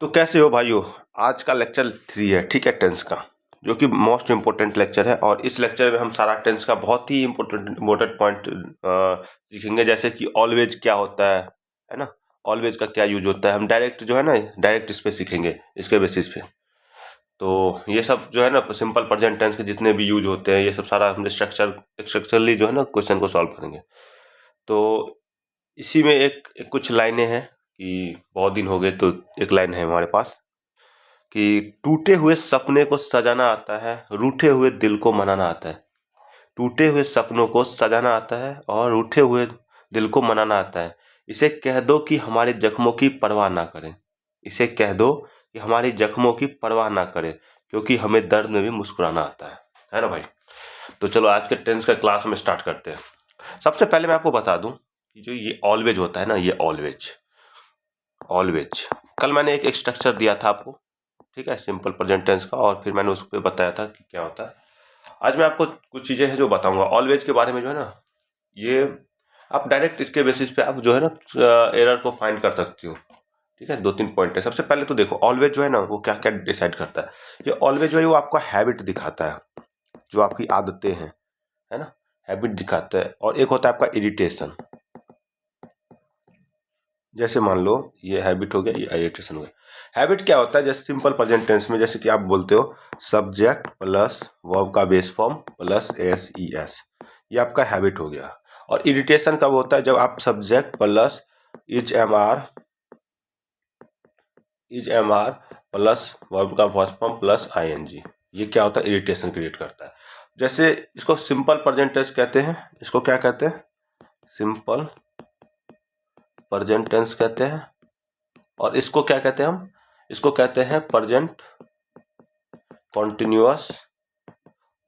तो कैसे हो भाइयों। आज का लेक्चर 3 है, ठीक है, टेंस का, जो कि मोस्ट इम्पोर्टेंट लेक्चर है। और इस लेक्चर में हम सारा टेंस का बहुत ही इम्पोर्टेंट पॉइंट सीखेंगे। जैसे कि ऑलवेज क्या होता है ना, ऑलवेज का क्या यूज होता है। हम डायरेक्ट जो है ना, डायरेक्ट इस पे सीखेंगे, इसके बेसिस पे। तो ये सब जो है ना, सिंपल प्रेजेंट टेंस के जितने भी यूज होते हैं, ये सब सारा हम स्ट्रक्चरली जो है ना क्वेश्चन को सॉल्व करेंगे। तो इसी में एक कुछ लाइनें हैं कि बहुत दिन हो गए, तो एक लाइन है हमारे पास कि टूटे हुए सपने को सजाना आता है, रूठे हुए दिल को मनाना आता है। टूटे हुए सपनों को सजाना आता है और रूठे हुए दिल को मनाना आता है। इसे कह दो कि हमारे जख्मों की परवाह ना करें। इसे कह दो कि हमारी जख्मों की परवाह ना करें, क्योंकि हमें दर्द में भी मुस्कुराना आता है ना भाई। तो चलो आज के टेंस का क्लास में स्टार्ट करते हैं। सबसे पहले मैं आपको बता दूं कि जो ये ऑलवेज होता है ना, ये ऑलवेज ऑलवेज कल मैंने एक स्ट्रक्चर दिया था आपको, ठीक है, सिंपल प्रेजेंट टेंस का, और फिर मैंने उस पर बताया था कि क्या होता है। आज मैं आपको कुछ चीजें हैं जो बताऊंगा ऑलवेज के बारे में, जो है ना, ये आप डायरेक्ट इसके बेसिस पे आप जो है ना एरर को फाइंड कर सकते हो। ठीक है, 2-3 पॉइंट है। सबसे पहले तो देखो ऑलवेज जो है ना, वो क्या क्या डिसाइड करता है। ये ऑलवेज जो है वो आपका हैबिट दिखाता है, जो आपकी आदतें हैं, है ना, हैबिट दिखाता है। और एक होता है आपका इरिटेशन। जैसे मान लो ये हैबिट हो गया, ये इरिटेशन हो गया। हैबिट क्या होता है, जैसे सिंपल प्रेजेंट टेंस में जैसे कि आप बोलते हो सब्जेक्ट प्लस वर्ब का base form plus S E S, ये आपका हैबिट हो गया। और इरिटेशन कब होता है, जब आप subject plus is am are plus verb का first form plus I N G, ये क्या होता है, इरिटेशन क्रिएट करता है। जैसे इसको सिंपल प्रेजेंट टेंस कहते हैं। इसको क्या कहते हैं, सिंपल प्रेजेंट टेंस कहते हैं। और इसको क्या कहते हैं, हम इसको कहते हैं प्रेजेंट कॉन्टिन्यूअस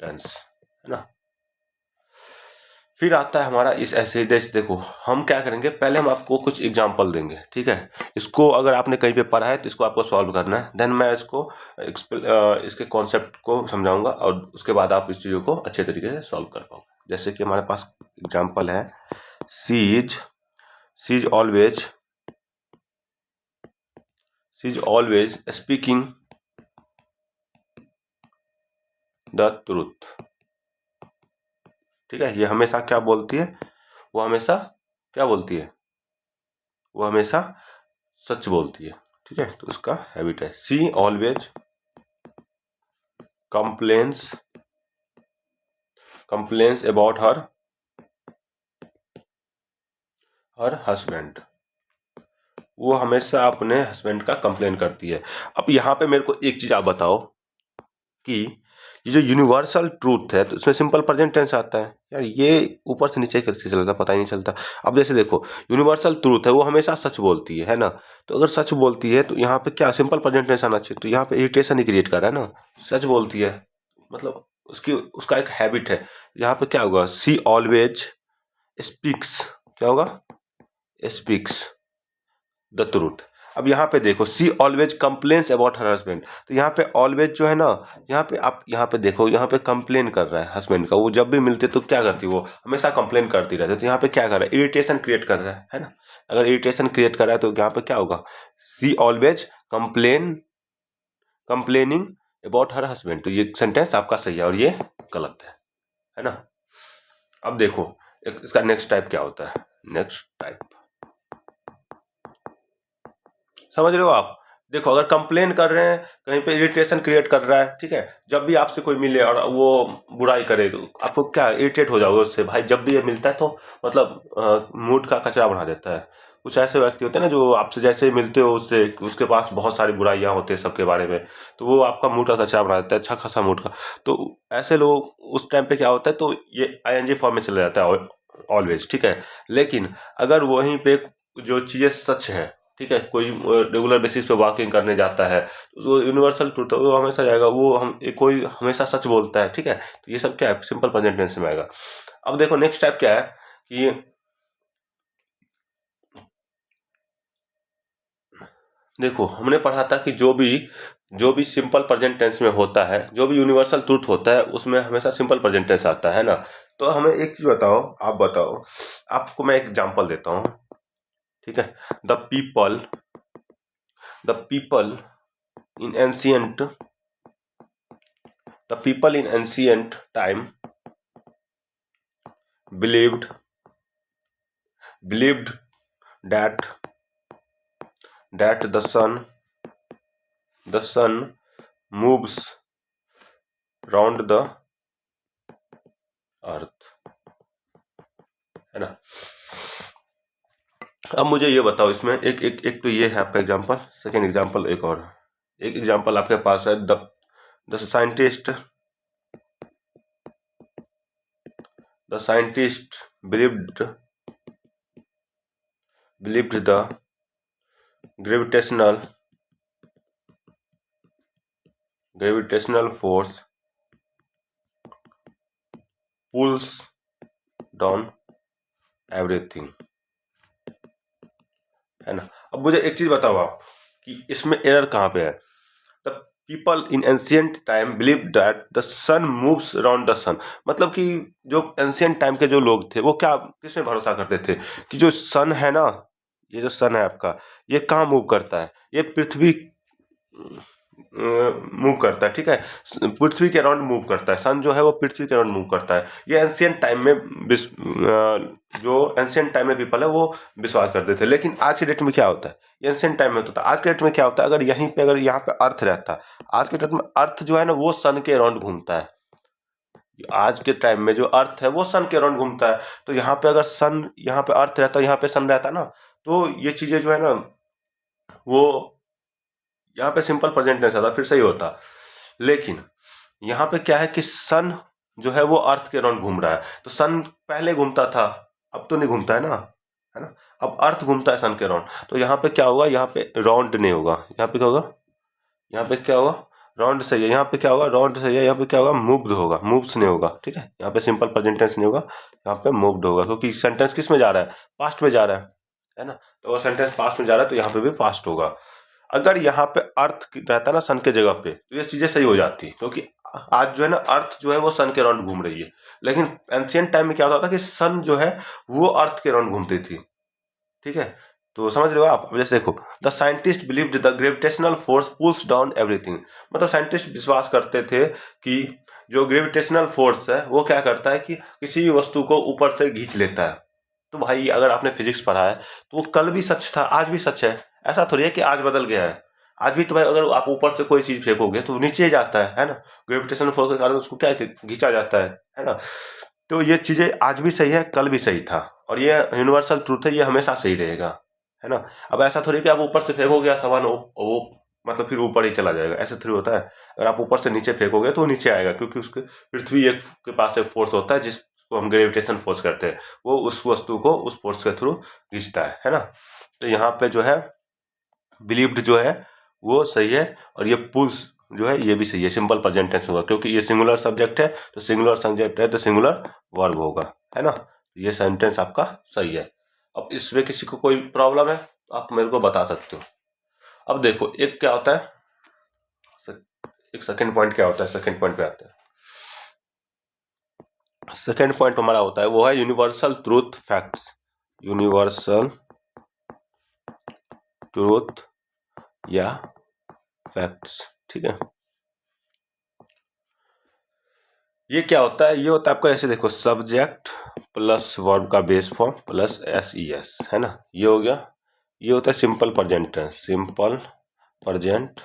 टेंस, है ना। फिर आता है हमारा इस ऐसे, जैसे देखो हम क्या करेंगे, पहले हम आपको कुछ एग्जांपल देंगे, ठीक है। इसको अगर आपने कहीं पे पढ़ा है तो इसको आपको सॉल्व करना है। देन मैं इसको इसके कॉन्सेप्ट को समझाऊंगा, और उसके बाद आप इस चीज़ों को अच्छे तरीके से सॉल्व कर पाओगे। जैसे कि हमारे पास एग्जाम्पल है, she is always speaking the truth. ठीक है, ये हमेशा क्या बोलती है, वो हमेशा क्या बोलती है, वो हमेशा सच बोलती है। ठीक है, तो उसका हैबिट है she always complains about her husband. वो हमेशा अपने हस्बैंड का कंप्लेन करती है। अब यहाँ पे मेरे को एक चीज आप बताओ कि ये जो यूनिवर्सल ट्रूथ है, तो इसमें सिंपल प्रेजेंट टेंस आता है यार, ये ऊपर से नीचे कैसे चलता पता ही नहीं चलता। अब जैसे देखो यूनिवर्सल ट्रूथ है, वो हमेशा सच बोलती है ना। तो अगर सच बोलती है तो यहाँ पे क्या सिंपल प्रेजेंट टेंस आना चाहिए। तो यहाँ पे इरिटेशन ही क्रिएट कर रहा है ना, सच बोलती है मतलब उसकी उसका एक हैबिट है। यहाँ पे क्या होगा, सी ऑलवेज स्पीक्स, क्या होगा, स्पीक्स द ट्रूथ। अब यहाँ पे देखो she always complains about her husband. तो यहाँ पे ऑलवेज जो है ना, यहाँ पे आप यहाँ पे देखो, यहाँ पे कंप्लेन कर रहा है हस्बैंड का। वो जब भी मिलते तो क्या करती, वो हमेशा कंप्लेन करती रहती है। तो यहाँ पे क्या कर रहा है, इरिटेशन क्रिएट कर रहा है ना। अगर इरिटेशन क्रिएट कर रहा है तो यहाँ पे क्या होगा, she always complaining about her husband. तो ये सेंटेंस आपका सही है और ये गलत है ना। अब देखो इसका नेक्स्ट टाइप क्या होता है, नेक्स्ट टाइप समझ रहे हो आप। देखो अगर कंप्लेन कर रहे हैं, कहीं पे इरिटेशन क्रिएट कर रहा है, ठीक है, जब भी आपसे कोई मिले और वो बुराई करे तो आपको क्या इरिटेट हो जाओगे उससे। भाई जब भी ये मिलता है तो मतलब मूड का कचरा बना देता है। कुछ ऐसे व्यक्ति होते हैं ना, जो आपसे जैसे ही मिलते हो उससे उसके पास बहुत सारी बुराइयां होती है सबके बारे में, तो वो आपका मूड का कचरा बना देता है, अच्छा खासा मूड का। तो ऐसे लोग उस टाइम पे क्या होता है, तो ये आईएनजी फॉर्म में चला जाता है ऑलवेज, ठीक है। लेकिन अगर वहीं पे जो चीजें सच है, ठीक है, कोई रेगुलर बेसिस पे वॉकिंग करने जाता है, तो यूनिवर्सल ट्रूथ है, वो हमेशा जाएगा, वो हम कोई हमेशा सच बोलता है, ठीक है। तो ये सब क्या है, सिंपल प्रेजेंट टेंस में आएगा। अब देखो नेक्स्ट टाइप क्या है कि देखो हमने पढ़ा था कि जो भी सिंपल प्रेजेंट टेंस में होता है, जो भी यूनिवर्सल ट्रूथ होता है, उसमें हमेशा सिंपल प्रेजेंट टेंस आता है ना। तो हमें एक चीज बताओ, आप बताओ, आपको मैं एक एग्जांपल देता हूँ, ठीक है। The people the people in ancient time believed that the sun moves round the earth, है ना। अब मुझे ये बताओ, इसमें एक तो ये है आपका एग्जांपल, सेकंड एग्जांपल एक और, एक एग्जांपल आपके पास है, the scientist believed the gravitational force pulls down everything, है ना। अब मुझे एक चीज बताओ आप कि इसमें एरर कहाँ पे है। The people in ancient time believe that the sun moves around the sun, मतलब कि जो एंशियंट टाइम के जो लोग थे वो क्या किसमें भरोसा करते थे कि जो सन है ना, ये जो सन है आपका, ये कहाँ मूव करता है, ये पृथ्वी मूव करता है, ठीक है, पृथ्वी के अराउंड मूव करता है, सन जो है वो पृथ्वी के अराउंड मूव करता है। ये एंशियंट टाइम में जो एंशियंट टाइम में पीपल है वो विश्वास करते थे। लेकिन आज के डेट में क्या होता है, एंशियंट टाइम में तो था, आज के डेट में क्या होता है, अगर यहाँ पे अर्थ रहता, आज के डेट में अर्थ जो है ना वो सन के अराउंड घूमता है, आज के टाइम में जो अर्थ है वो सन के अराउंड घूमता है। तो यहाँ पे अगर सन, यहाँ पे अर्थ रहता, यहाँ पे सन रहता ना, तो ये चीजें जो है ना वो यहाँ पे सिंपल प्रेजेंट टेंस आता फिर सही होता। लेकिन यहाँ पे क्या है कि सन जो है वो अर्थ के अराउंड घूम रहा है, तो सन पहले घूमता था, अब तो नहीं घूमता है ना। अब अर्थ घूमता है सन के अराउंड, तो यहाँ पे क्या होगा, यहाँ पे राउंड नहीं होगा, यहाँ पे क्या होगा, यहाँ पे क्या होगा, राउंड सही है, यहाँ पे क्या होगा, राउंड सही है, यहाँ पे क्या होगा, मूव्ड होगा, मूव्स नहीं होगा, ठीक है। यहाँ पे सिंपल प्रेजेंट टेंस नहीं होगा, यहाँ पे मूव्ड होगा, क्योंकि सेंटेंस किस में जा रहा है, पास्ट में जा रहा है ना। तो वो सेंटेंस पास्ट में जा रहा है तो यहाँ पे भी पास्ट होगा। अगर यहाँ पे अर्थ रहता ना सन के जगह पे, तो ये चीजें सही हो जाती, क्योंकि आज जो है ना अर्थ जो है वो सन के अराउंड घूम रही है। लेकिन एंशियंट टाइम में क्या होता था कि सन जो है वो अर्थ के अराउंड घूमती थी, ठीक है। तो समझ रहे हो आप। अब जैसे देखो, the scientist believed the gravitational force pulls down everything, मतलब साइंटिस्ट विश्वास करते थे कि जो ग्रेविटेशनल फोर्स है वो क्या करता है कि किसी भी वस्तु को ऊपर से खींच लेता है। तो भाई अगर आपने फिजिक्स पढ़ा है तो वो कल भी सच था, आज भी सच है, ऐसा थोड़ी है कि आज बदल गया है। आज भी तो भाई अगर आप यूपर से कोई चीज फेंकोगे तो नीचे ही जाता है ना, ग्रेविटेशनल फोर्स के कारण उसको क्या खींचा जाता है ना। तो ये चीजें आज भी सही है, कल भी सही था, और ये यूनिवर्सल ट्रूथ है, ये हमेशा सही रहेगा, है ना। अब ऐसा थोड़ी कि आप ऊपर से फेंकोगे सामान वो मतलब फिर ऊपर ही चला जाएगा, ऐसे थोड़ी होता है। अगर आप ऊपर से नीचे फेंकोगे तो वो नीचे आएगा, क्योंकि उसके पृथ्वी एक के पास एक फोर्स होता है जिसको हम ग्रेविटेशन फोर्स करते हैं, वो उस वस्तु को उस फोर्स के थ्रू खींचता है ना। तो यहाँ पे जो है बिलीव्ड जो है वो सही है, और ये पुल्स जो है ये भी सही है, सिंपल प्रेजेंट टेंस होगा, क्योंकि ये सिंगुलर सब्जेक्ट है, तो सिंगुलर सब्जेक्ट है तो सिंगुलर वर्ब होगा, है ना। ये सेंटेंस आपका सही है। अब इसमें किसी को कोई प्रॉब्लम है तो आप मेरे को बता सकते हो। अब देखो एक क्या होता है, एक सेकंड पॉइंट क्या होता है, सेकंड पॉइंट पे आते हैं। सेकंड पॉइंट हमारा होता है वो है universal truth facts, universal truth या फैक्ट्स, ठीक है। ये क्या होता है, ये होता है आपका ऐसे देखो, सब्जेक्ट प्लस वर्ब का बेस फॉर्म प्लस एस है ना, ये हो गया। ये होता है simple present tense, simple present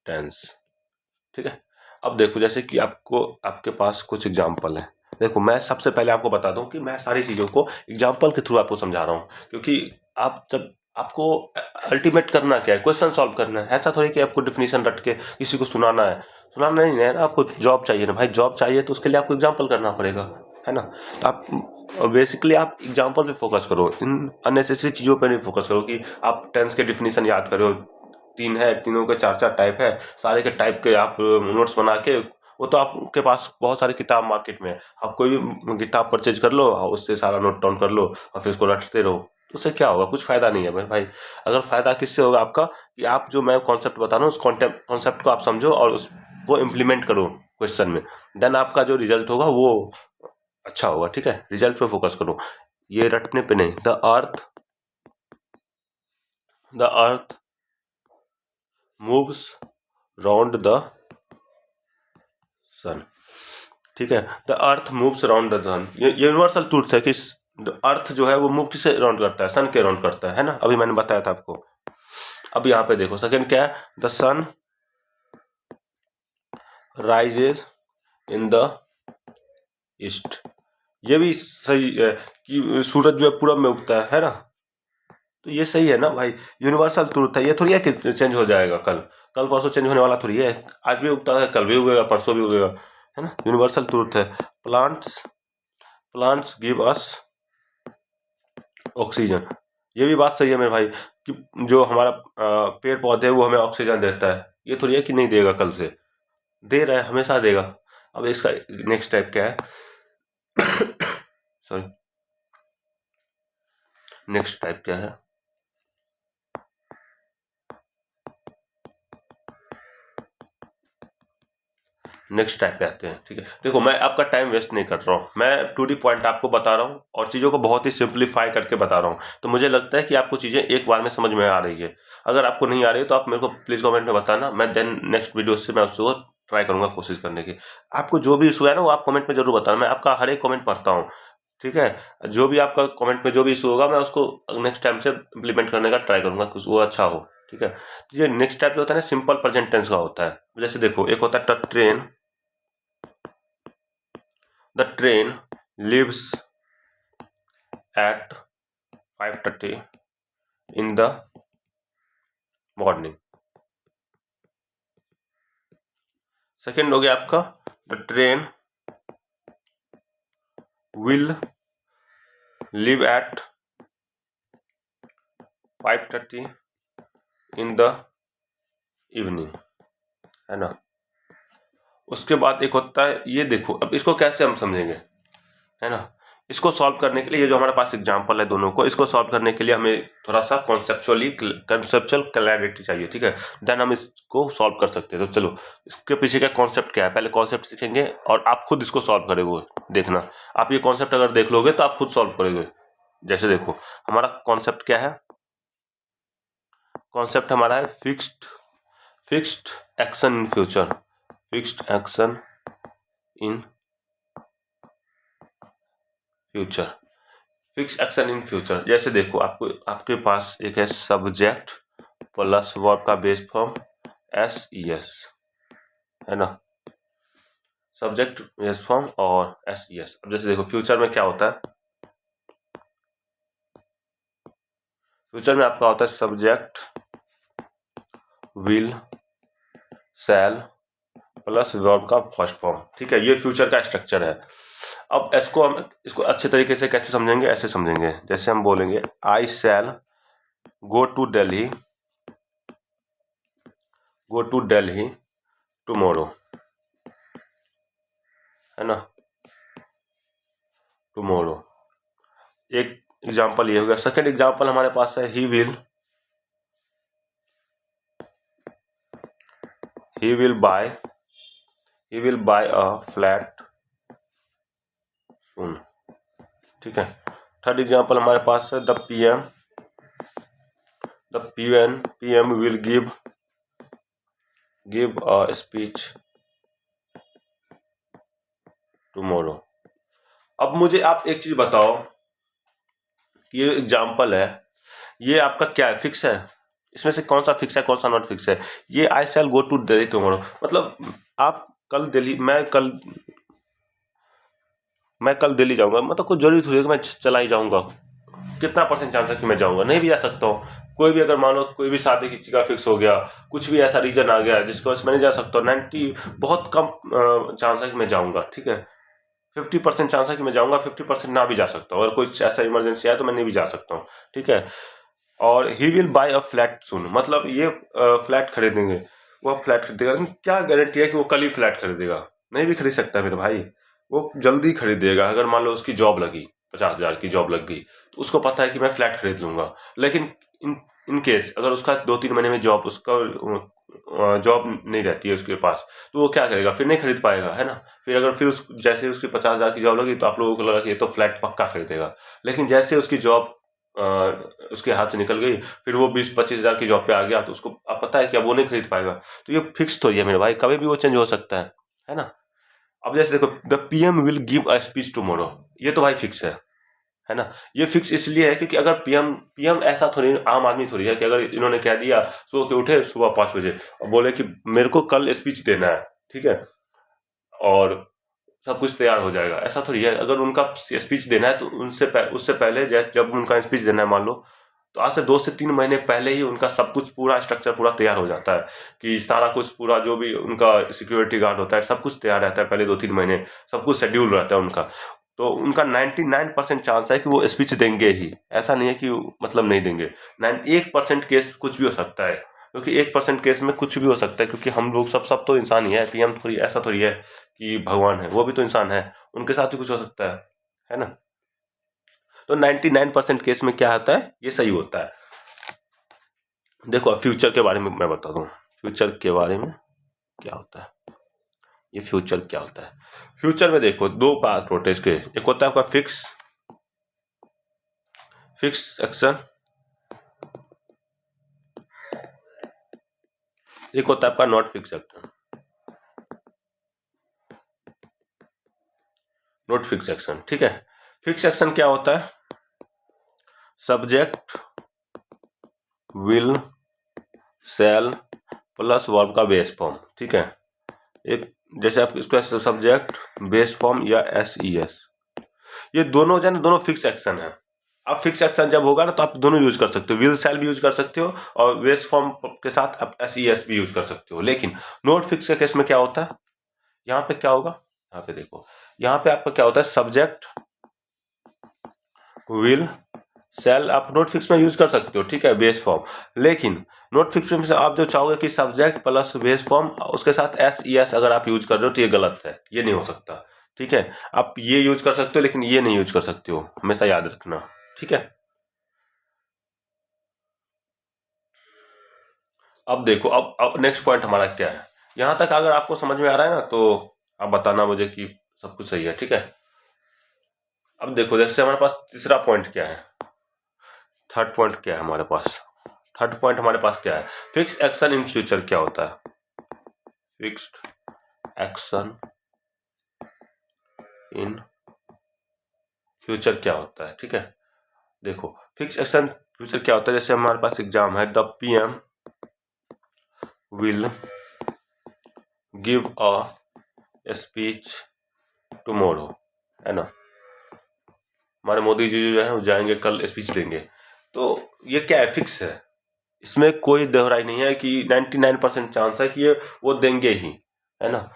tense, ठीक है। अब देखो जैसे कि आपको आपके पास कुछ एग्जाम्पल है, देखो मैं सबसे पहले आपको बता दूं कि मैं सारी चीजों को एग्जाम्पल के थ्रू आपको समझा रहा हूँ, क्योंकि आप जब आपको अल्टीमेट करना क्या है, क्वेश्चन सॉल्व करना है, ऐसा थोड़ी कि आपको डिफिनीशन रट के किसी को सुनाना है, सुनाना नहीं है ना, आपको जॉब चाहिए ना भाई, जॉब चाहिए तो उसके लिए आपको एग्जाम्पल करना पड़ेगा, है ना। तो आप बेसिकली आप एग्जाम्पल पे फोकस करो, इन अननेसेसरी चीजों पे नहीं फोकस करो कि आप टेंस के डिफिनीशन याद करो, तीन है, तीनों के चार चार टाइप है, सारे के टाइप के आप नोट्स बना के, वो तो आपके पास बहुत सारी किताब मार्केट में है, आप कोई भी किताब परचेज कर लो और उससे सारा नोट डाउन कर लो और फिर उसको रटते रहो, तो उससे क्या होगा, कुछ फायदा नहीं है भाई। अगर फायदा किससे होगा आपका, कि आप जो मैं कॉन्सेप्ट बता रहा हूँ उस कॉन्सेप्ट को आप समझो और उसको इम्प्लीमेंट करो क्वेश्चन में, देन आपका जो रिजल्ट होगा वो अच्छा होगा, ठीक है। रिजल्ट पे फोकस करो, ये रटने पे नहीं। The earth moves round the sun. ठीक है, the earth moves around the sun, ये यूनिवर्सल ट्रूथ है कि अर्थ जो है वो मूव किसे राउंड करता है, सन के राउंड करता है ना, अभी मैंने बताया था आपको। अब यहाँ पे देखो सेकंड क्या है, the sun rises in the east, ये भी सही है कि सूरज जो है पूरब में उगता है ना, तो ये सही है ना भाई, यूनिवर्सल ट्रूथ है, ये थोड़ी है कि चेंज हो जाएगा, कल कल परसों चेंज होने वाला थोड़ी है, आज भी उगता है कल भी उगेगा परसों भी उगेगा, है ना, यूनिवर्सल ट्रूथ है। Plants plants give us oxygen, ये भी बात सही है मेरे भाई कि जो हमारा पेड़ पौधे वो हमें ऑक्सीजन देता है, ये थोड़ी है कि नहीं देगा, कल से दे रहा है, हमेशा देगा। अब इसका नेक्स्ट टाइप क्या है सॉरी, नेक्स्ट टाइप क्या है, नेक्स्ट टाइप पे आते हैं। ठीक है, देखो मैं आपका टाइम वेस्ट नहीं कर रहा हूँ, मैं टू डी पॉइंट आपको बता रहा हूँ और चीज़ों को बहुत ही सिंप्लीफाई करके बता रहा हूँ, तो मुझे लगता है कि आपको चीज़ें एक बार में समझ में आ रही है। अगर आपको नहीं आ रही है तो आप मेरे को प्लीज़ कमेंट में बताना, मैं देन नेक्स्ट वीडियो से मैं उसको ट्राई करूंगा, कोशिश करने की। आपको जो भी इशू है ना वो आप कमेंट में जरूर बताना, मैं आपका हर एक कमेंट पढ़ता हूँ। ठीक है, जो भी आपका कमेंट में जो भी इशू होगा मैं उसको नेक्स्ट टाइम से इम्प्लीमेंट करने का ट्राई करूंगा कि वो अच्छा हो। ठीक है, तो ये नेक्स्ट टाइप जो होता है ना सिंपल प्रेजेंट टेंस का होता है। जैसे देखो एक होता है the train leaves at 5:30 in the morning. Second हो गया आपका the train will leave at 5:30 in the evening, है ना। उसके बाद एक होता है, ये देखो अब इसको कैसे हम समझेंगे, है ना, इसको सॉल्व करने के लिए ये जो हमारे पास एग्जांपल है दोनों को, इसको सॉल्व करने के लिए हमें थोड़ा सा कॉन्सेप्चुअल क्लैरिटी चाहिए। ठीक है, देन हम इसको सॉल्व कर सकते हैं। तो चलो इसके पीछे का कॉन्सेप्ट क्या है, पहले कॉन्सेप्ट सीखेंगे और आप खुद इसको सॉल्व करोगे, देखना आप ये कॉन्सेप्ट अगर देख लोगे तो आप खुद सॉल्व करोगे। जैसे देखो हमारा कॉन्सेप्ट क्या है, कॉन्सेप्ट हमारा है fixed action in future, fixed action in future, fix action in future. जैसे देखो आपको आपके पास एक है सब्जेक्ट प्लस वर्ब का बेस फॉर्म SES, है ना, सब्जेक्ट बेस फॉर्म और SES। अब जैसे देखो फ्यूचर में क्या होता है, फ्यूचर में आपका होता है subject will shell plus verb का फर्स्ट फॉर्म। ठीक है, ये फ्यूचर का स्ट्रक्चर है। अब इसको अच्छे तरीके से कैसे समझेंगे, ऐसे समझेंगे जैसे हम बोलेंगे आई शैल गो टू दिल्ली टुमारो, है ना, टुमारो। एक एग्जांपल ये हो गया। सेकंड एग्जांपल हमारे पास है he will buy a flat soon. ठीक है, थर्ड एग्जांपल हमारे पास है the PM will give a speech tomorrow. अब मुझे आप एक चीज बताओ, ये एग्जांपल है, ये आपका क्या है, फिक्स है, इसमें से कौन सा फिक्स है कौन सा नॉट फिक्स है। ये आई शैल गो टू दिल्ली टुमारो, मतलब आप कल दिल्ली, मैं कल दिल्ली जाऊंगा, मतलब कुछ जरूरी थोड़ी है कि मैं चला ही जाऊंगा, कितना परसेंट चांस है कि मैं जाऊंगा, नहीं भी जा सकता हूँ। कोई भी अगर मान लो कोई भी शादी किसी का फिक्स हो गया, कुछ भी ऐसा रीजन आ गया जिसकी वजह से मैं नहीं जा सकता, 90 बहुत कम चांस है कि मैं जाऊंगा। ठीक है, 50% चांस है कि मैं जाऊंगा, 50% ना भी जा सकता हूँ, अगर कोई ऐसा इमरजेंसी है तो मैं नहीं भी जा सकता हूँ। ठीक है, और he will buy a flat soon, मतलब ये फ्लैट खरीदेंगे, वो फ्लैट खरीदेगा, लेकिन क्या गारंटी है कि वो कल ही फ्लैट खरीदेगा, नहीं भी खरीद सकता मेरे भाई, वो जल्दी खरीदेगा। अगर मान लो उसकी जॉब लगी, 50,000 की जॉब लग गई, तो उसको पता है कि मैं फ्लैट खरीद लूंगा। लेकिन इन केस अगर उसका 2-3 महीने में जॉब नहीं रहती है उसके पास, तो वो क्या करेगा, फिर नहीं खरीद पाएगा, है ना। फिर अगर फिर जैसे उसकी 50,000 की जॉब लगी तो आप लोगों को लगा कि ये तो फ्लैट पक्का खरीदेगा, लेकिन जैसे उसकी जॉब उसके हाथ से निकल गई, फिर वो 20-25 हजार की जॉब पे आ गया, तो उसको अब पता है कि अब वो नहीं खरीद पाएगा। तो ये फिक्स थोड़ी है मेरे भाई, कभी भी वो चेंज हो सकता है ना। अब जैसे देखो, the PM will give a speech tomorrow, ये तो भाई फिक्स है ना। ये फिक्स इसलिए है क्योंकि अगर पीएम पीएम ऐसा थोड़ी, आम आदमी थोड़ी है कि अगर इन्होंने कह दिया सो के उठे सुबह 5 बजे और बोले कि मेरे को कल स्पीच देना है, ठीक है, और सब कुछ तैयार हो जाएगा, ऐसा थोड़ी है। अगर उनका स्पीच देना है तो उससे पहले जब उनका स्पीच देना है मान लो, तो आज से 2 से 3 महीने पहले ही उनका सब कुछ पूरा स्ट्रक्चर पूरा तैयार हो जाता है कि सारा कुछ पूरा जो भी उनका सिक्योरिटी गार्ड होता है सब कुछ तैयार रहता है, पहले 2-3 महीने सब कुछ शेड्यूल रहता है उनका। तो उनका 99% चांस है कि वो स्पीच देंगे ही, ऐसा नहीं है कि मतलब नहीं देंगे। 1% केस कुछ भी हो सकता है, क्योंकि 1% केस में कुछ भी हो सकता है, क्योंकि हम लोग सब तो इंसान ही है, पीएम थोड़ी ऐसा थोड़ी है कि भगवान है, वो भी तो इंसान है, उनके साथ भी कुछ हो सकता है ना। तो 99% केस में क्या होता है, ये सही होता है। देखो अब फ्यूचर के बारे में मैं बताता हूँ, फ्यूचर के बारे में क्या होता है, ये फ्यूचर क्या होता है। फ्यूचर में देखो दो पार्ट होते हैं इसके, एक होता है आपका फिक्स एक्शन, एक होता है आपका not fix action. Not fix action, ठीक है। फिक्स एक्शन क्या होता है, subject will shell plus verb का बेस फॉर्म, ठीक है। एक जैसे आप इसका सब्जेक्ट बेस फॉर्म या SES, ये दोनों दोनों फिक्स एक्शन है। अब फिक्स एक्शन जब होगा ना तो आप दोनों यूज कर सकते हो, विल शैल भी यूज कर सकते हो और बेस फॉर्म के साथ आप SES भी यूज कर सकते हो। लेकिन नॉट फिक्स के केस में क्या होता है, यहाँ पे क्या होगा, यहाँ पे देखो, यहाँ पे आपका क्या होता है, सब्जेक्ट विल शैल आप नोट फिक्स में यूज कर सकते हो, ठीक है, बेस फॉर्म। लेकिन नोट फिक्स में से आप जो चाहोगे कि सब्जेक्ट प्लस बेस फॉर्म उसके साथ SES अगर आप यूज कर रहे हो तो ये गलत है, ये नहीं हो सकता, ठीक है। आप ये यूज कर सकते हो लेकिन ये नहीं यूज कर सकते हो, हमेशा याद रखना, ठीक है। अब देखो, अब नेक्स्ट पॉइंट हमारा क्या है, यहां तक अगर आपको समझ में आ रहा है ना तो आप बताना मुझे कि सब कुछ सही है, ठीक है। अब देखो जैसे हमारे पास तीसरा पॉइंट क्या है, थर्ड पॉइंट क्या है हमारे पास, थर्ड पॉइंट हमारे पास क्या है, फिक्स एक्शन इन फ्यूचर क्या होता है, फिक्स्ड एक्शन इन फ्यूचर क्या होता है, ठीक है। देखो फिक्स एक्शन फ्यूचर क्या होता है, जैसे हमारे पास एग्जाम है, the PM will give a speech tomorrow, है ना। हमारे मोदी जी जो है वो जाएंगे कल स्पीच देंगे, तो ये क्या है, फिक्स है, इसमें कोई दोहराई नहीं है कि 99% चांस है कि ये वो देंगे ही, है ना।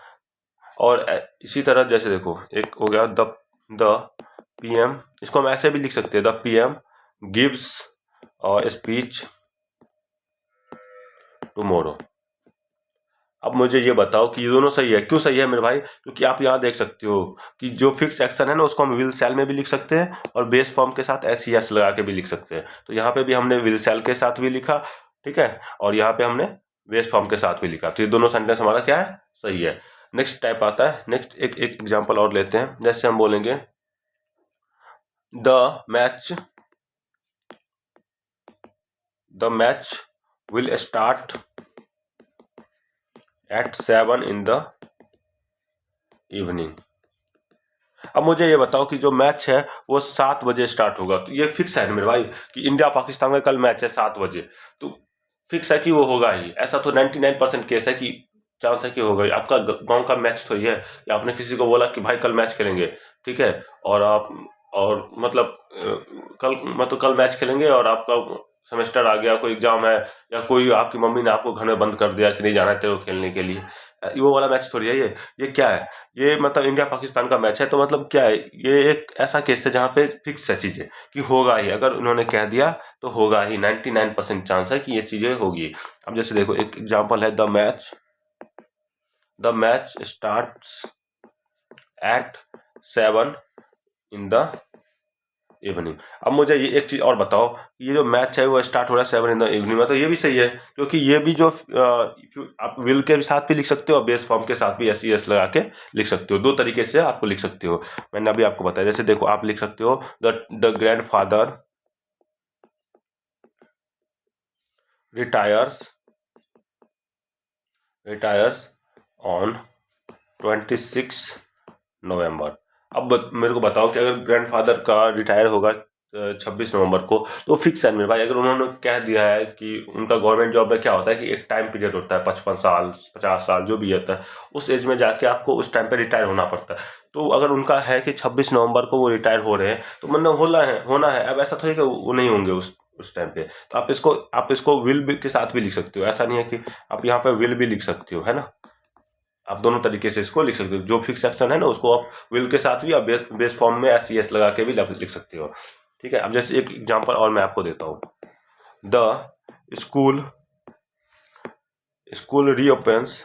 और इसी तरह जैसे देखो एक हो गया द PM, इसको हम ऐसे भी लिख सकते हैं, the PM gives speech tomorrow. अब मुझे ये बताओ कि ये दोनों सही है, क्यों सही है मेरे भाई, क्योंकि आप यहाँ देख सकते हो कि जो फिक्स एक्शन है ना उसको हम विल शैल में भी लिख सकते हैं और बेस फॉर्म के साथ SES लगा के भी लिख सकते हैं। तो यहाँ पे भी हमने विल शैल के साथ भी लिखा, ठीक है, और यहाँ पे हमने बेस फॉर्म के साथ भी लिखा, तो ये दोनों सेंटेंस हमारा क्या है, सही है। नेक्स्ट टाइप आता है, नेक्स्ट एक एग्जाम्पल और लेते हैं, जैसे हम बोलेंगे the match will start at 7 in the evening. अब मुझे ये बताओ कि जो मैच है वो 7 बजे स्टार्ट होगा, तो ये फिक्स है मेरे भाई कि इंडिया पाकिस्तान का कल मैच है 7 बजे, तो फिक्स है कि वो होगा ही, ऐसा तो 99% केस है कि चांस है कि होगा ही। आपका गांव का मैच तो ये है, या आपने किसी को बोला कि भाई कल मैच खेलेंगे, ठीक है, और आप और मतलब कल मैच खेलेंगे और आपका सेमेस्टर आ गया, कोई एग्जाम है, या कोई आपकी मम्मी ने आपको घर में बंद कर दिया कि नहीं जाना है तेरे को खेलने के लिए, वो वाला मैच थोड़ी है ये क्या है, ये मतलब इंडिया पाकिस्तान का मैच है, तो मतलब क्या है, ये एक ऐसा केस है जहाँ पे फिक्स है चीजें कि होगा ही, अगर उन्होंने कह दिया तो होगा ही, 99% चांस है कि ये चीजें होगी। अब जैसे देखो एक एग्जांपल है, the match starts at 7 in the evening. अब मुझे ये एक चीज और बताओ, ये जो मैच है वो स्टार्ट हो रहा है 7 इन द इवनिंग में, तो ये भी सही है, क्योंकि ये भी जो आप विल के साथ भी लिख सकते हो और बेस फॉर्म के साथ भी SES लगा के लिख सकते हो, दो तरीके से आपको लिख सकते हो, मैंने अभी आपको बताया। जैसे देखो आप लिख सकते हो द ग्रैंडफादर रिटायर्स ऑन 26 नवंबर। अब मेरे को बताओ कि अगर ग्रैंडफादर का रिटायर होगा 26 नवंबर को, तो फिक्स है मेरे भाई। अगर उन्होंने कह दिया है कि उनका गवर्नमेंट जॉब में क्या होता है कि एक टाइम पीरियड होता है, 55 साल 50 साल जो भी होता है, उस एज में जाके आपको उस टाइम पे रिटायर होना पड़ता है। तो अगर उनका है कि 26 नवंबर को वो रिटायर हो रहे हैं, तो मतलब होना है। अब ऐसा थोड़ी कि वो नहीं होंगे उस टाइम पे। तो आप इसको विल भी के साथ भी लिख सकते हो, ऐसा नहीं है कि आप यहाँ पे विल भी लिख सकते हो, है ना। आप दोनों तरीके से इसको लिख सकते हो। जो फिक्स एक्शन है ना, उसको आप विल के साथ भी, आप बेस फॉर्म में एस लगा के भी लिख सकते हो। ठीक है। अब जैसे एक एग्जांपल और मैं आपको देता हूँ। द स्कूल स्कूल रीओपन्स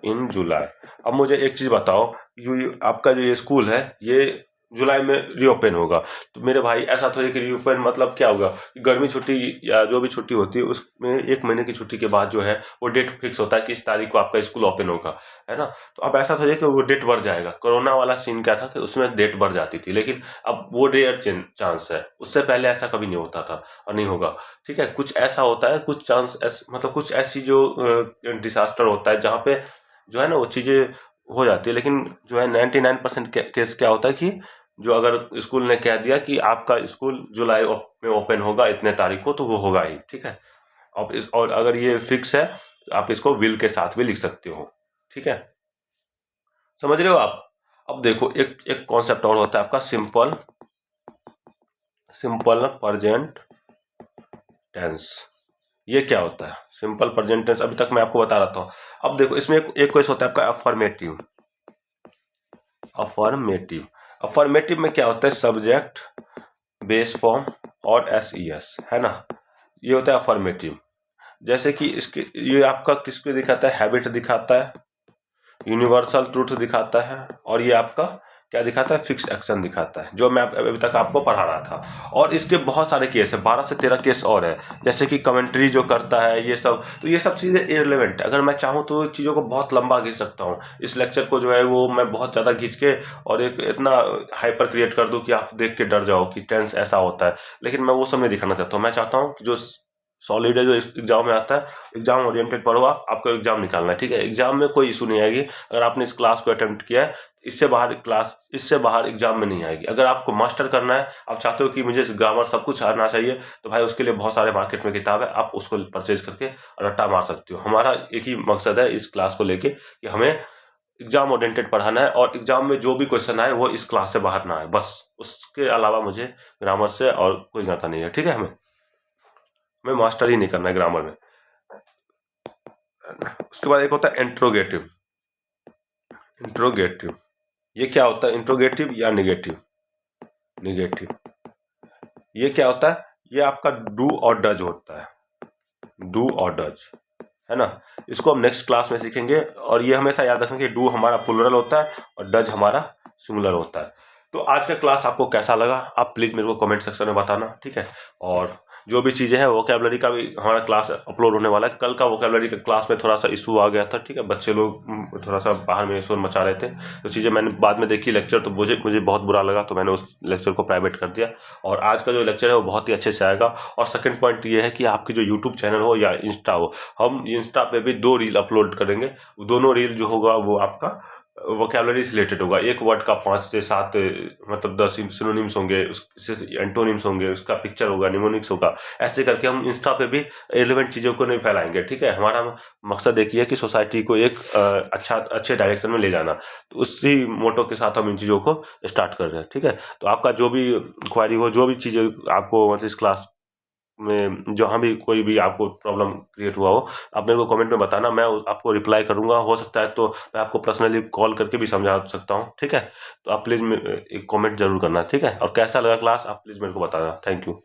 इन जुलाई। अब मुझे एक चीज बताओ, आपका जो ये स्कूल है, ये जुलाई में रीओपन होगा। तो मेरे भाई ऐसा थोड़ी कि रीओपन मतलब क्या होगा, गर्मी छुट्टी या जो भी छुट्टी होती है उसमें 1 महीने की छुट्टी के बाद जो है वो डेट फिक्स होता है कि इस तारीख को आपका स्कूल ओपन होगा, है ना। तो अब ऐसा थोड़ी कि वो डेट बढ़ जाएगा। कोरोना वाला सीन क्या था कि उसमें डेट बढ़ जाती थी, लेकिन अब वो रेयर चांस है। उससे पहले ऐसा कभी नहीं होता था और नहीं होगा। ठीक है। कुछ ऐसा होता है, कुछ चांस मतलब कुछ ऐसी जो डिसास्टर होता है जहाँ पे जो है ना वो चीजें हो जाती है। लेकिन जो है 99% केस क्या होता है कि जो अगर स्कूल ने कह दिया कि आपका स्कूल जुलाई में ओपन होगा इतने तारीख को, तो वो होगा ही। ठीक है। और अगर ये फिक्स है तो आप इसको विल के साथ भी लिख सकते हो। ठीक है। समझ रहे हो आप। अब देखो, एक एक कॉन्सेप्ट और होता है आपका, सिंपल प्रेजेंट टेंस। ये क्या होता है सिंपल प्रेजेंट टेंस? अभी तक मैं आपको बता रहा था। अब देखो, इसमें एक क्वेश्चन होता है आपका अफर्मेटिव में क्या होता है, सब्जेक्ट बेस फॉर्म और एस है ना। ये होता है अफर्मेटिव। जैसे कि इसके ये आपका किसको दिखाता है, हैबिट दिखाता है, यूनिवर्सल ट्रूथ दिखाता है, और ये आपका क्या दिखाता है, फिक्स एक्शन दिखाता है, जो मैं अभी तक आपको पढ़ा रहा था। और इसके बहुत सारे केस है, 12 से 13 केस और है। जैसे कि कमेंट्री जो करता है ये सब, तो ये सब चीजें इररिलेवेंट है। अगर मैं चाहूँ तो चीजों को बहुत लंबा खींच सकता हूँ। इस लेक्चर को जो है वो मैं बहुत ज्यादा खींच के और एक इतना हाइपर क्रिएट कर दूं कि आप देख के डर जाओ कि टेंस ऐसा होता है। लेकिन मैं वो सब नहीं दिखाना चाहता हूँ। मैं चाहता हूँ कि जो सॉलिड है, जो एग्जाम में आता है, एग्जाम ओरिएंटेड पढ़ो। आपको एग्जाम निकालना है। ठीक है। एग्जाम में कोई इशू नहीं आएगी अगर आपने इस क्लास को अटेम्प्ट किया है। इससे बाहर एग्जाम में नहीं आएगी। अगर आपको मास्टर करना है, आप चाहते हो कि मुझे ग्रामर सब कुछ आना चाहिए, तो भाई उसके लिए बहुत सारे मार्केट में किताब है, आप उसको परचेज करके रट्टा मार सकते हो। हमारा एक ही मकसद है इस क्लास को लेके कि हमें एग्जाम ओरिएंटेड पढ़ाना है, और एग्जाम में जो भी क्वेश्चन आए वो इस क्लास से बाहर ना आए, बस। उसके अलावा मुझे ग्रामर से और कोई ज्ञाता नहीं है। ठीक है। हमें मास्टर ही नहीं करना है ग्रामर में। उसके बाद एक होता है इंट्रोगेटिव। ये क्या होता है, इंट्रोगेटिव या निगेटिव। ये क्या होता है, ये आपका डू और डज होता है, डू और डज, है ना। इसको हम नेक्स्ट क्लास में सीखेंगे। और ये हमेशा याद रखना कि डू हमारा प्लूरल होता है और डज हमारा सिंगुलर होता है। तो आज का क्लास आपको कैसा लगा, आप प्लीज मेरे को कमेंट सेक्शन में बताना। ठीक है। और जो भी चीजें हैं, वोकैबलरी का भी हमारा क्लास अपलोड होने वाला है। कल का वोकैबलरी का क्लास में थोड़ा सा इशू आ गया था। ठीक है। बच्चे लोग थोड़ा सा बाहर में शोर मचा रहे थे, तो चीजें मैंने बाद में देखी लेक्चर, तो मुझे बहुत बुरा लगा, तो मैंने उस लेक्चर को प्राइवेट कर दिया। और आज का जो लेक्चर है वो बहुत ही अच्छे से आएगा। और सेकंड पॉइंट ये है कि आपकी जो यूट्यूब चैनल हो या इंस्टा हो, हम इंस्टा पे भी 2 रील अपलोड करेंगे। दोनों रील जो होगा वो आपका वोकैबलरी से रिलेटेड होगा। एक वर्ड का 5 से 7 मतलब 10 सिनोनिम्स होंगे, उससे एंटोनिम्स होंगे, उसका पिक्चर होगा, निमोनिक्स होगा। ऐसे करके हम इंस्टा पे भी रिलेवेंट चीजों को नहीं फैलाएंगे। ठीक है। हमारा मकसद एक ही है कि सोसाइटी को एक अच्छे डायरेक्शन में ले जाना। तो उसी मोटो के साथ हम इन चीजों को स्टार्ट कर रहे हैं। ठीक है। तो आपका जो भी क्वारी हो, जो भी चीजें आपको मतलब इस क्लास में जहाँ भी कोई भी आपको प्रॉब्लम क्रिएट हुआ हो, आप मेरे को कमेंट में बताना, मैं आपको रिप्लाई करूंगा। हो सकता है तो मैं आपको पर्सनली कॉल करके भी समझा सकता हूँ। ठीक है। तो आप प्लीज़ एक कमेंट जरूर करना। ठीक है। और कैसा लगा क्लास, आप प्लीज़ मेरे को बताना। Thank you.